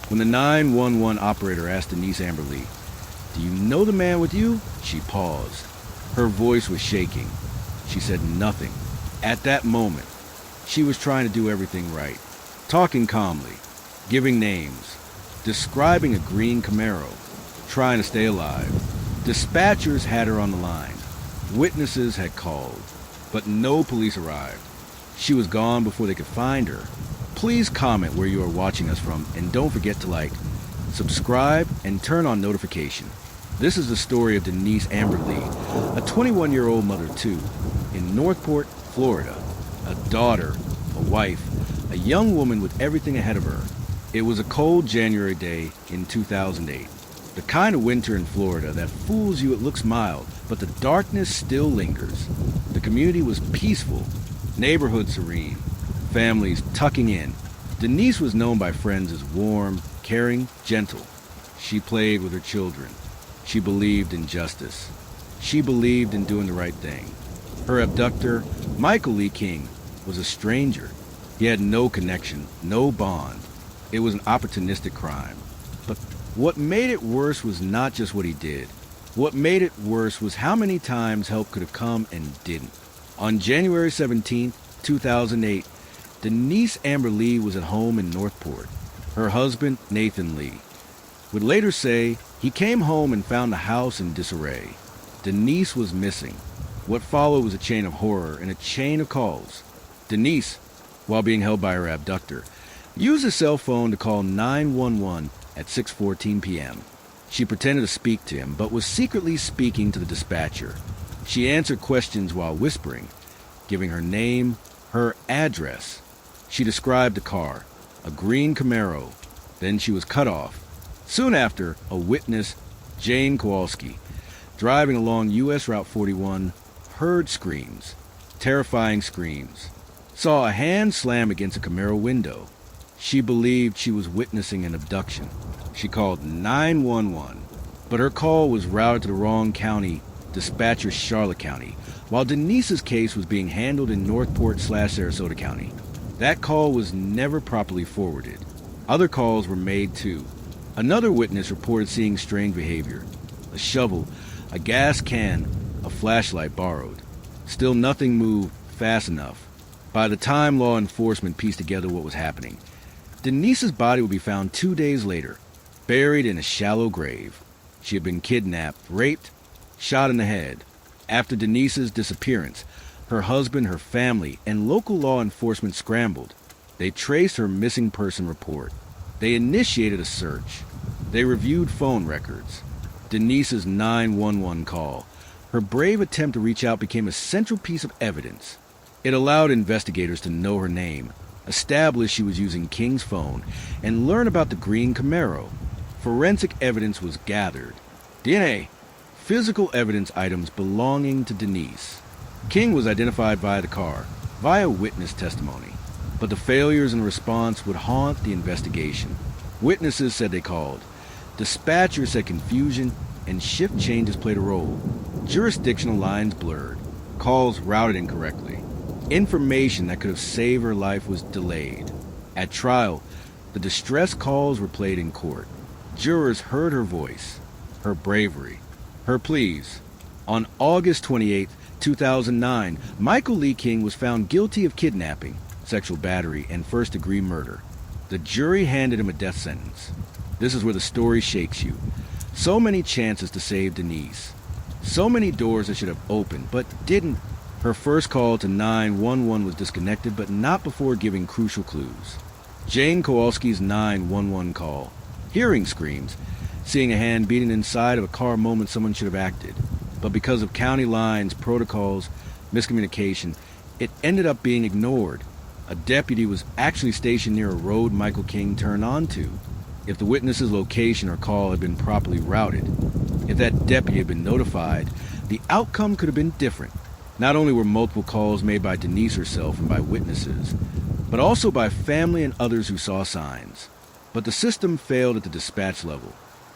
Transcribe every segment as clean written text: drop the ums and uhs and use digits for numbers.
When the 911 operator asked Denise Amberly, "Do you know the man with you?" she paused. Her voice was shaking. She said nothing. At that moment, she was trying to do everything right, talking calmly, giving names, describing a green Camaro, trying to stay alive. Dispatchers had her on the line. Witnesses had called, but no police arrived. She was gone before they could find her. Please comment where you are watching us from, and don't forget to like, subscribe, and turn on notification. This is the story of Denise Amberly, a 21-year-old mother too, in Northport, Florida. A daughter, a wife, a young woman with everything ahead of her. It was a cold January day in 2008. The kind of winter in Florida that fools you. It looks mild, but the darkness still lingers. The community was peaceful, neighborhood serene, families tucking in. Denise was known by friends as warm, caring, gentle. She played with her children. She believed in justice. She believed in doing the right thing. Her abductor, Michael Lee King, was a stranger. He had no connection, no bond. It was an opportunistic crime. But what made it worse was not just what he did. What made it worse was how many times help could have come and didn't. On January 17, 2008, Denise Amber Lee was at home in Northport. Her husband, Nathan Lee, would later say he came home and found the house in disarray. Denise was missing. What followed was a chain of horror and a chain of calls. Denise, while being held by her abductor, used a cell phone to call 911 at 6:14 p.m. She pretended to speak to him, but was secretly speaking to the dispatcher. She answered questions while whispering, giving her name, her address. She described the car, a green Camaro. Then she was cut off. Soon after, a witness, Jane Kowalski, driving along U.S. Route 41, heard screams, terrifying screams, saw a hand slam against a Camaro window. She believed she was witnessing an abduction. She called 911, but her call was routed to the wrong county, dispatcher Charlotte County, while Denise's case was being handled in Northport/Sarasota County. That call was never properly forwarded. Other calls were made too. Another witness reported seeing strange behavior. A shovel, a gas can, a flashlight borrowed. Still nothing moved fast enough. By the time law enforcement pieced together what was happening, Denise's body would be found 2 days later, buried in a shallow grave. She had been kidnapped, raped, shot in the head. After Denise's disappearance, her husband, her family, and local law enforcement scrambled. They traced her missing person report. They initiated a search. They reviewed phone records. Denise's 911 call, her brave attempt to reach out, became a central piece of evidence. It allowed investigators to know her name, establish she was using King's phone, and learn about the green Camaro. Forensic evidence was gathered. DNA, physical evidence items belonging to Denise. King was identified via the car, via witness testimony. But the failures in response would haunt the investigation. Witnesses said they called. Dispatchers said confusion and shift changes played a role. Jurisdictional lines blurred. Calls routed incorrectly. Information that could have saved her life was delayed. At trial, the distress calls were played in court. Jurors heard her voice, her bravery, her pleas. On August 28, 2009, Michael Lee King was found guilty of kidnapping, sexual battery, and first-degree murder. The jury handed him a death sentence. This is where the story shakes you. So many chances to save Denise. So many doors that should have opened, but didn't. Her first call to 911 was disconnected, but not before giving crucial clues. Jane Kowalski's 911 call. Hearing screams, seeing a hand beaten inside of a car moment someone should have acted. But because of county lines, protocols, miscommunication, it ended up being ignored. A deputy was actually stationed near a road Michael King turned onto. If the witness's location or call had been properly routed, if that deputy had been notified, the outcome could have been different. Not only were multiple calls made by Denise herself and by witnesses, but also by family and others who saw signs. But the system failed at the dispatch level.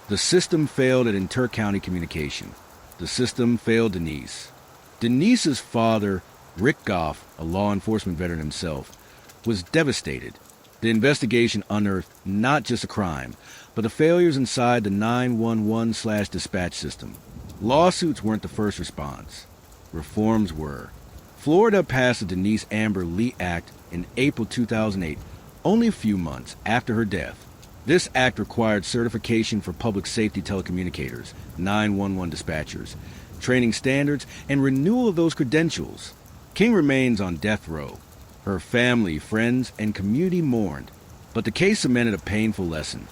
The system failed at inter-county communication. The system failed Denise. Denise's father, Rick Goff, a law enforcement veteran himself, was devastated. The investigation unearthed not just a crime, but the failures inside the 911/dispatch system. Lawsuits weren't the first response. Reforms were. Florida passed the Denise Amber Lee Act in April 2008, only a few months after her death. This act required certification for public safety telecommunicators, 911 dispatchers, training standards, and renewal of those credentials. King remains on death row. Her family, friends, and community mourned, but the case cemented a painful lesson.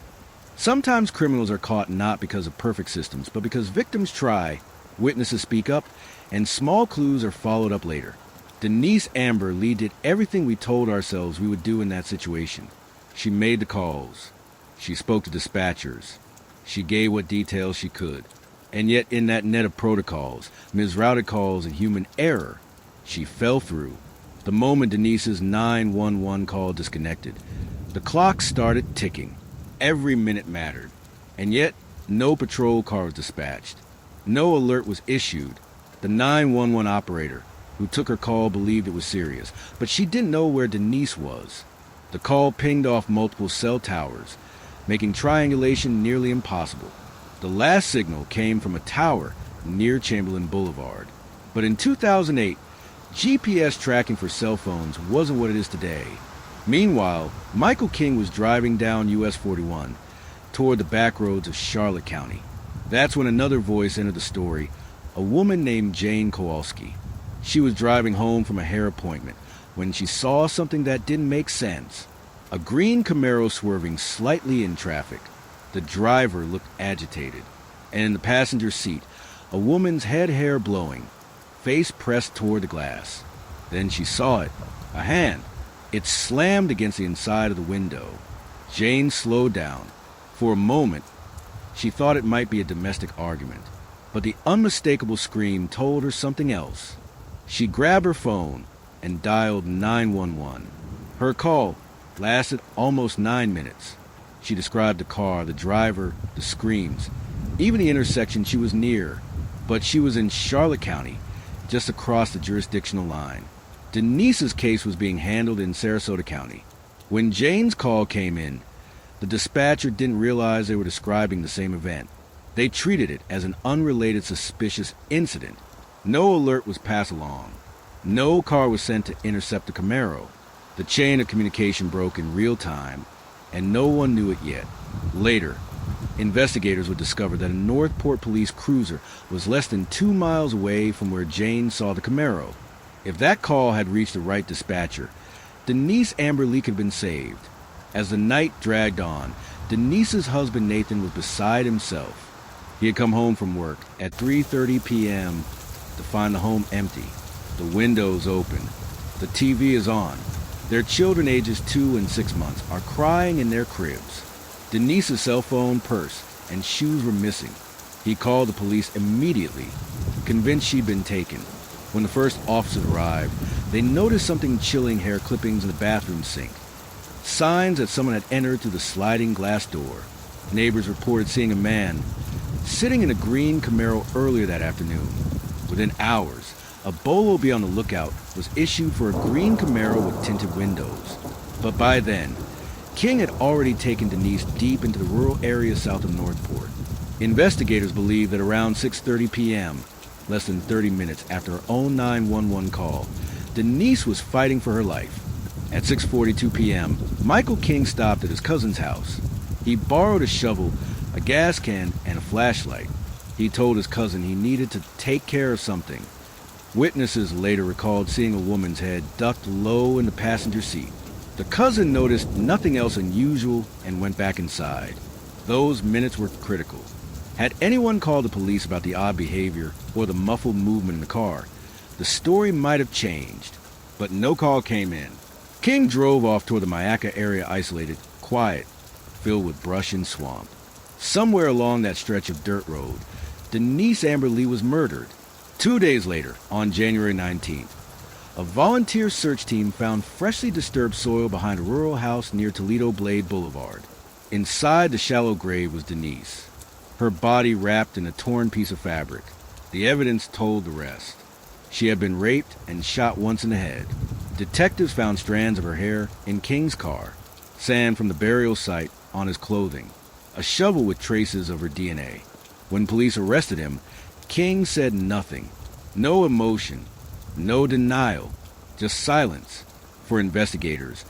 Sometimes criminals are caught not because of perfect systems, but because victims try, witnesses speak up, and small clues are followed up later. Denise Amber Lee did everything we told ourselves we would do in that situation. She made the calls. She spoke to dispatchers. She gave what details she could. And yet in that net of protocols, misrouted calls, and human error, she fell through. The moment Denise's 911 call disconnected, the clock started ticking. Every minute mattered. And yet, no patrol car was dispatched. No alert was issued. The 911 operator who took her call believed it was serious, but she didn't know where Denise was. The call pinged off multiple cell towers, making triangulation nearly impossible. The last signal came from a tower near Chamberlain Boulevard. But in 2008, GPS tracking for cell phones wasn't what it is today. Meanwhile, Michael King was driving down US 41 toward the back roads of Charlotte County. That's when another voice entered the story, a woman named Jane Kowalski. She was driving home from a hair appointment when she saw something that didn't make sense. A green Camaro swerving slightly in traffic. The driver looked agitated, and in the passenger seat, a woman's head hair blowing, face pressed toward the glass. Then she saw it, a hand. It slammed against the inside of the window. Jane slowed down. For a moment, she thought it might be a domestic argument, but the unmistakable scream told her something else. She grabbed her phone and dialed 911. Her call lasted almost 9 minutes. She described the car, the driver, the screams, even the intersection she was near. But she was in Charlotte County, just across the jurisdictional line. Denise's case was being handled in Sarasota County. When Jane's call came in, the dispatcher didn't realize they were describing the same event. They treated it as an unrelated suspicious incident. No alert was passed along. No car was sent to intercept the Camaro. The chain of communication broke in real time, and no one knew it yet. Later, investigators would discover that a Northport police cruiser was less than 2 miles away from where Jane saw the Camaro. If that call had reached the right dispatcher, Denise Amber Lee could have been saved. As the night dragged on, Denise's husband Nathan was beside himself. He had come home from work at 3:30 p.m. to find the home empty. The windows open. The TV is on. Their children ages 2 and 6 months are crying in their cribs. Denise's cell phone, purse, and shoes were missing. He called the police immediately, convinced she'd been taken. When the first officers arrived, they noticed something chilling hair clippings in the bathroom sink. Signs that someone had entered through the sliding glass door. Neighbors reported seeing a man sitting in a green Camaro earlier that afternoon. Within hours, a bolo be on the lookout was issued for a green Camaro with tinted windows. But by then, King had already taken Denise deep into the rural area south of Northport. Investigators believe that around 6:30 p.m., less than 30 minutes after her own 911 call, Denise was fighting for her life. At 6:42 p.m., Michael King stopped at his cousin's house. He borrowed a shovel, a gas can, and a flashlight. He told his cousin he needed to take care of something. Witnesses later recalled seeing a woman's head ducked low in the passenger seat. The cousin noticed nothing else unusual and went back inside. Those minutes were critical. Had anyone called the police about the odd behavior or the muffled movement in the car, the story might have changed. But no call came in. King drove off toward the Mayaca area, isolated, quiet, filled with brush and swamp. Somewhere along that stretch of dirt road, Denise Amber Lee was murdered. 2 days later, on January 19th, a volunteer search team found freshly disturbed soil behind a rural house near Toledo Blade Boulevard. Inside the shallow grave was Denise, her body wrapped in a torn piece of fabric. The evidence told the rest. She had been raped and shot once in the head. Detectives found strands of her hair in King's car. sand from the burial site on his clothing, a shovel with traces of her DNA. When police arrested him, King said nothing. No emotion, no denial, just silence. For investigators,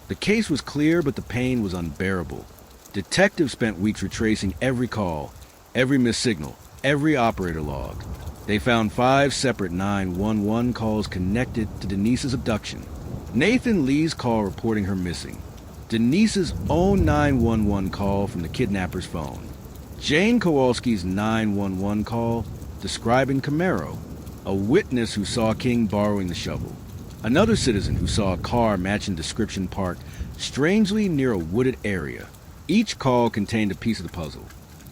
the case was clear, but the pain was unbearable. Detectives spent weeks retracing every call, every missed signal, every operator log. They found 5 separate 911 calls connected to Denise's abduction. Nathan Lee's call reporting her missing. Denise's own 911 call from the kidnapper's phone. Jane Kowalski's 911 call describing Camaro, a witness who saw King borrowing the shovel. Another citizen who saw a car matching description parked strangely near a wooded area. Each call contained a piece of the puzzle,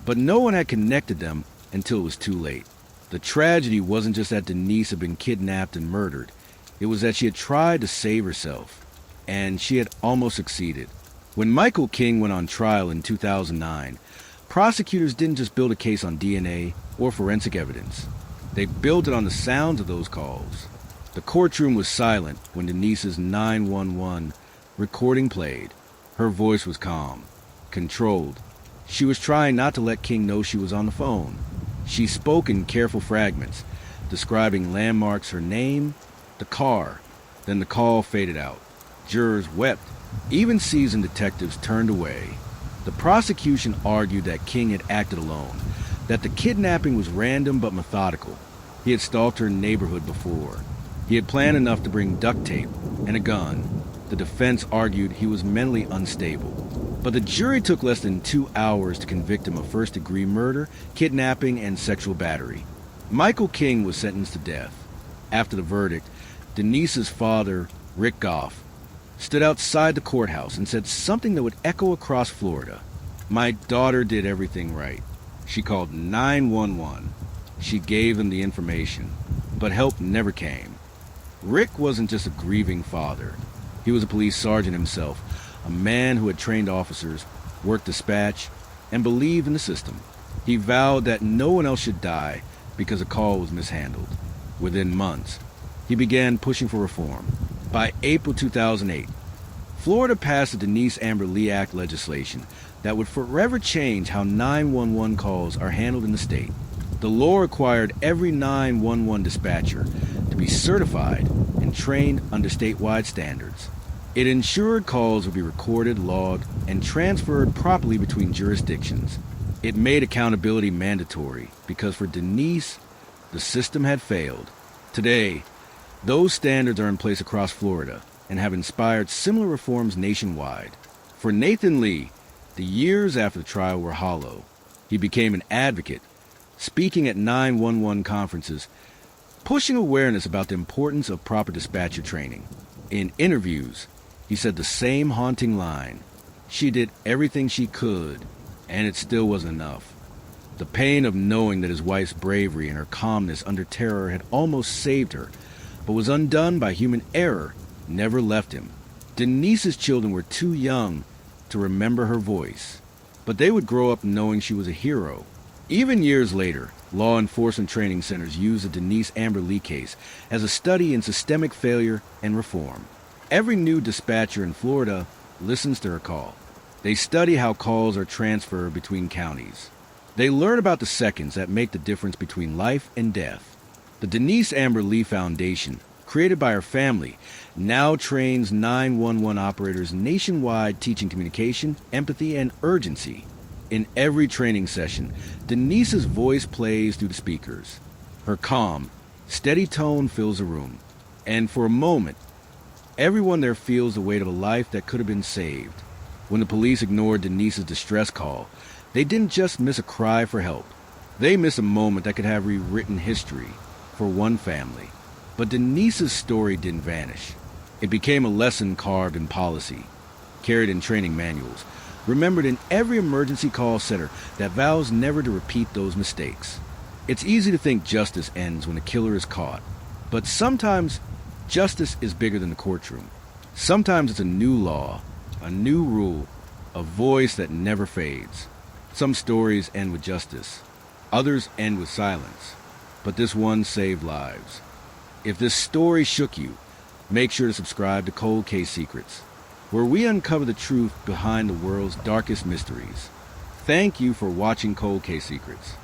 but no one had connected them until it was too late. The tragedy wasn't just that Denise had been kidnapped and murdered. It was that she had tried to save herself, and she had almost succeeded. When Michael King went on trial in 2009, prosecutors didn't just build a case on DNA or forensic evidence. They built it on the sounds of those calls. The courtroom was silent when Denise's 911 recording played. Her voice was calm, controlled. She was trying not to let King know she was on the phone. She spoke in careful fragments, describing landmarks, her name, the car. Then the call faded out. Jurors wept. Even seasoned detectives turned away. The prosecution argued that King had acted alone, that the kidnapping was random but methodical. He had stalked her neighborhood before. He had planned enough to bring duct tape and a gun. The defense argued he was mentally unstable. But the jury took less than 2 hours to convict him of first-degree murder, kidnapping, and sexual battery. Michael King was sentenced to death. After the verdict, Denise's father, Rick Goff, stood outside the courthouse and said something that would echo across Florida. "My daughter did everything right. She called 911. She gave them the information, but help never came." Rick wasn't just a grieving father. He was a police sergeant himself, a man who had trained officers, worked dispatch, and believed in the system. He vowed that no one else should die because a call was mishandled. Within months, he began pushing for reform. By April 2008, Florida passed the Denise Amber Lee Act legislation that would forever change how 911 calls are handled in the state. The law required every 911 dispatcher to be certified and trained under statewide standards. It ensured calls would be recorded, logged, and transferred properly between jurisdictions. It made accountability mandatory because for Denise, the system had failed. Today, those standards are in place across Florida and have inspired similar reforms nationwide. For Nathan Lee, the years after the trial were hollow. He became an advocate, speaking at 911 conferences, pushing awareness about the importance of proper dispatcher training. In interviews, he said the same haunting line: "She did everything she could, and it still wasn't enough." The pain of knowing that his wife's bravery and her calmness under terror had almost saved her, but was undone by human error, never left him. Denise's children were too young to remember her voice, but they would grow up knowing she was a hero. Even years later, law enforcement training centers use the Denise Amber Lee case as a study in systemic failure and reform. Every new dispatcher in Florida listens to her call. They study how calls are transferred between counties. They learn about the seconds that make the difference between life and death. The Denise Amber Lee Foundation, created by her family, now trains 911 operators nationwide, teaching communication, empathy, and urgency. In every training session, Denise's voice plays through the speakers. Her calm, steady tone fills the room. And for a moment, everyone there feels the weight of a life that could have been saved. When the police ignored Denise's distress call, they didn't just miss a cry for help. They missed a moment that could have rewritten history for one family. But Denise's story didn't vanish. It became a lesson carved in policy, carried in training manuals, remembered in every emergency call center that vows never to repeat those mistakes. It's easy to think justice ends when a killer is caught, but sometimes justice is bigger than the courtroom. Sometimes it's a new law, a new rule, a voice that never fades. Some stories end with justice, others end with silence, but this one saved lives. If this story shook you, make sure to subscribe to Cold Case Secrets. where we uncover the truth behind the world's darkest mysteries. Thank you for watching Cold Case Secrets.